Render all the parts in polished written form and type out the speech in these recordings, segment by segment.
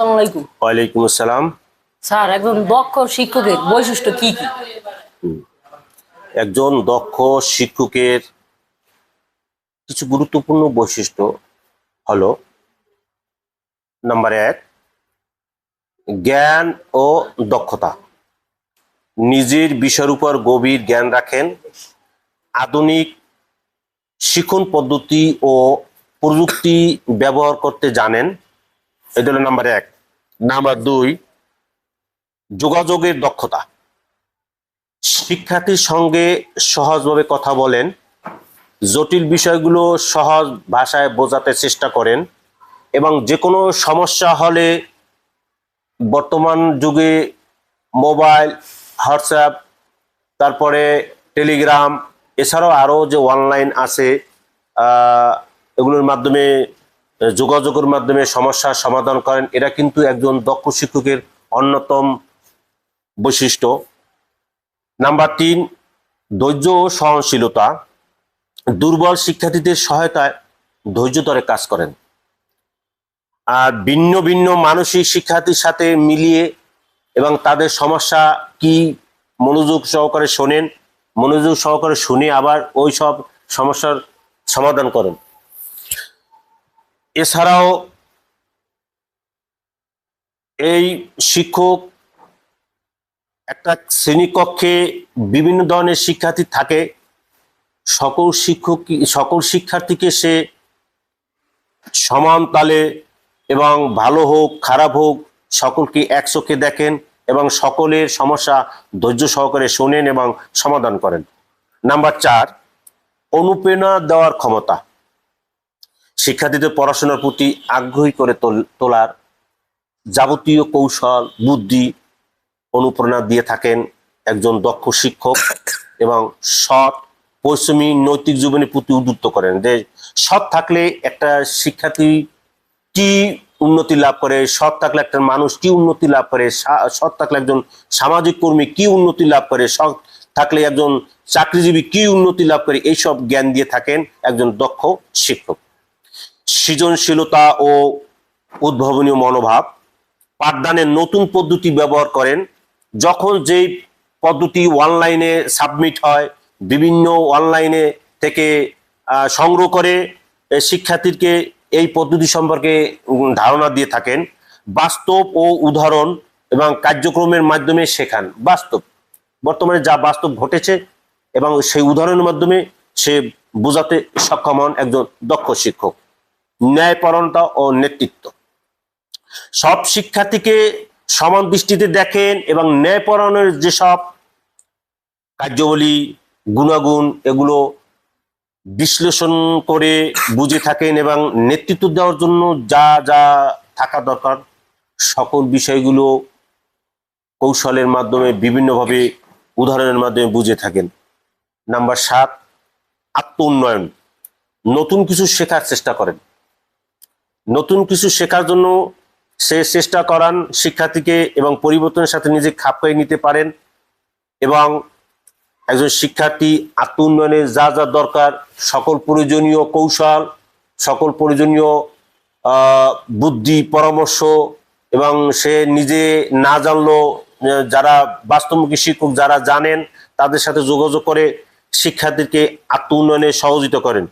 আসসালামু আলাইকুম। ওয়ালাইকুম আসসালাম। স্যার, একজন দক্ষ শিক্ষকের বৈশিষ্ট্য কি কি? একজন দক্ষ শিক্ষকের কিছু গুরুত্বপূর্ণ বৈশিষ্ট্য হলো, নাম্বার 1, জ্ঞান ও দক্ষতা। নিজের বিষয়ের উপর গভীর জ্ঞান রাখেন, আধুনিক শিক্ষণ পদ্ধতি ও প্রযুক্তি ব্যবহার করতে জানেন। এটা হলো নাম্বার 1। নাম্বার 2, যোগাযোগের দক্ষতা। শিক্ষার্থীর সঙ্গে সহজভাবে কথা বলেন, জটিল বিষয়গুলো সহজ ভাষায় বোঝাতে চেষ্টা করেন এবং যে কোনো সমস্যা হলে বর্তমান যুগে মোবাইল, হোয়াটসঅ্যাপ, তারপরে টেলিগ্রাম, এছাড়াও আরও যে অনলাইন আছে, এগুলোর মাধ্যমে যোগাযোগের মাধ্যমে সমস্যার সমাধান করেন। এরা কিন্তু একজন দক্ষ শিক্ষকের অন্যতম বৈশিষ্ট্য। নাম্বার 3, ধৈর্য ও সহনশীলতা। দুর্বল শিক্ষার্থীদের সহায়তায় ধৈর্য ধরে কাজ করেন আর ভিন্ন ভিন্ন মানসিক শিক্ষার্থীর সাথে মিলিয়ে এবং তাদের সমস্যা কি মনোযোগ সহকারে শোনেন, মনোযোগ সহকারে শুনে আবার ওই সব সমস্যার সমাধান করেন। এছাড়াও এই শিক্ষক একটা শ্রেণীকক্ষে বিভিন্ন ধরনের শিক্ষার্থী থাকে, সকল শিক্ষার্থীকে সে সমান তালে এবং ভালো হোক খারাপ হোক সকলকে এক চোখে দেখেন এবং সকলের সমস্যা ধৈর্য সহকারে শোনেন এবং সমাধান করেন। নাম্বার 4, অনুপ্রেরণা দেওয়ার ক্ষমতা। শিক্ষার্থীদের পড়াশোনার প্রতি আগ্রহী করে তোলার যাবতীয় কৌশল বুদ্ধি অনুপ্রেরণা দিয়ে থাকেন একজন দক্ষ শিক্ষক এবং সৎ পরিশ্রমী নৈতিক জীবনের প্রতি উদ্বুদ্ধ করেন। যে সৎ থাকলে একটা শিক্ষার্থী কি উন্নতি লাভ করে, সৎ থাকলে একটা মানুষ কি উন্নতি লাভ করে, সৎ থাকলে একজন সামাজিক কর্মী কি উন্নতি লাভ করে, সৎ থাকলে একজন চাকরিজীবী কি উন্নতি লাভ করে, এইসব জ্ঞান দিয়ে থাকেন একজন দক্ষ শিক্ষক। সৃজনশীলতা ও উদ্ভাবনীয় মনোভাব। পাঠদানের নতুন পদ্ধতি ব্যবহার করেন। যখন যেই পদ্ধতি অনলাইনে সাবমিট হয়, বিভিন্ন অনলাইনে থেকে সংগ্রহ করে শিক্ষার্থীকে এই পদ্ধতি সম্পর্কে ধারণা দিয়ে থাকেন। বাস্তব ও উদাহরণ এবং কার্যক্রমের মাধ্যমে শেখান। বাস্তব বর্তমানে যা বাস্তব ঘটেছে এবং সেই উদাহরণের মাধ্যমে সে বোঝাতে সক্ষম হন একজন দক্ষ শিক্ষক। ন্যায়পরায়ণতা ও নেতৃত্ব। সব শিক্ষার্থীকে সমান দৃষ্টিতে দেখেন এবং ন্যায়পরায়ণের যেসব কার্যাবলী গুণাগুণ এগুলো বিশ্লেষণ করে বুঝে থাকেন এবং নেতৃত্ব দেওয়ার জন্য যা যা থাকা দরকার সকল বিষয়গুলো কৌশলের মাধ্যমে বিভিন্নভাবে উদাহরণের মাধ্যমে বুঝে থাকেন। নাম্বার 7, আত্ম উন্নয়ন। নতুন কিছু শেখার চেষ্টা করেন। নতুন কিছু শেখার জন্য সে চেষ্টা করান শিক্ষার্থীকে এবং পরিবর্তনের সাথে নিজে খাপ খাইয়ে নিতে পারেন এবং একজন শিক্ষার্থী আত্ম উন্নয়নে যা যা দরকার সকল প্রয়োজনীয় কৌশল, সকল প্রয়োজনীয় বুদ্ধি পরামর্শ এবং সে নিজে না জানলেও যারা বাস্তবমুখী শিক্ষক যারা জানেন তাদের সাথে যোগাযোগ করে শিক্ষার্থীকে আত্ম উন্নয়নে সহযোগিতা করেন।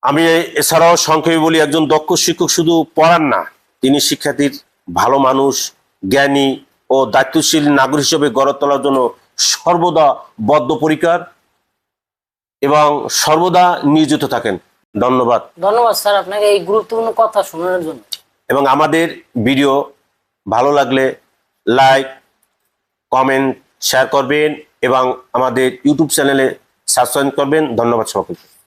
আমি এছাড়াও সংক্ষেপে বলি, একজন দক্ষ শিক্ষক শুধু পড়ান না, তিনি শিক্ষার্থীর ভালো মানুষ, জ্ঞানী ও দায়িত্বশীল নাগরিক হিসেবে গড়ে তোলার জন্য সর্বদা বদ্ধপরিকর এবং সর্বদা নিয়োজিত থাকেন। ধন্যবাদ। ধন্যবাদ স্যার আপনাকে এই গুরুত্বপূর্ণ কথা শোনানোর জন্য। এবং আমাদের ভিডিও ভালো লাগলে লাইক, কমেন্ট, শেয়ার করবেন এবং আমাদের ইউটিউব চ্যানেলে সাবস্ক্রাইব করবেন। ধন্যবাদ সকলকে।